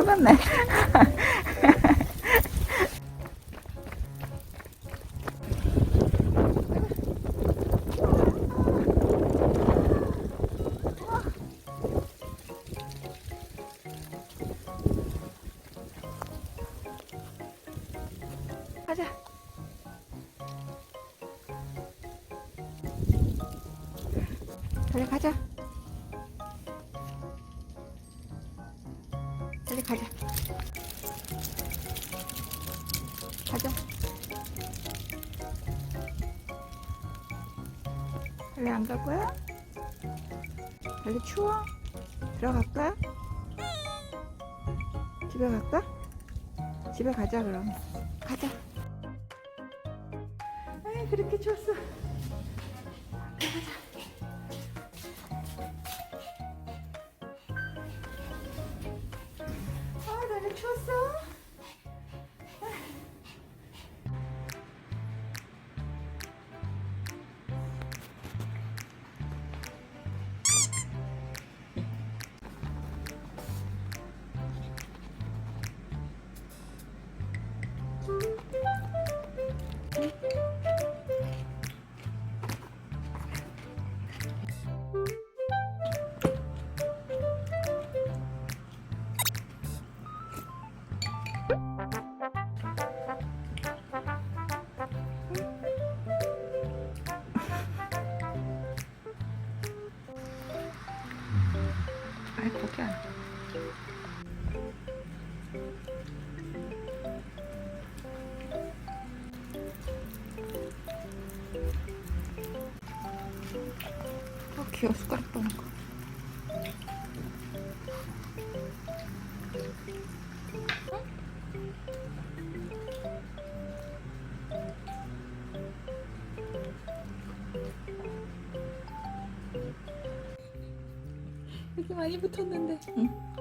숨었네. 가자. 빨리 가자. 빨리 가자. 가자. 빨리 안 갈 거야? 빨리 추워? 들어갈까? 집에 갈까? 집에 가자 그럼. 가자. 아이 그렇게 추웠어. 가자. 아 나는 추웠어. 아이 고기야. 귀여워. 숟가락 떠는 거. 이렇게 많이 붙었는데. 응.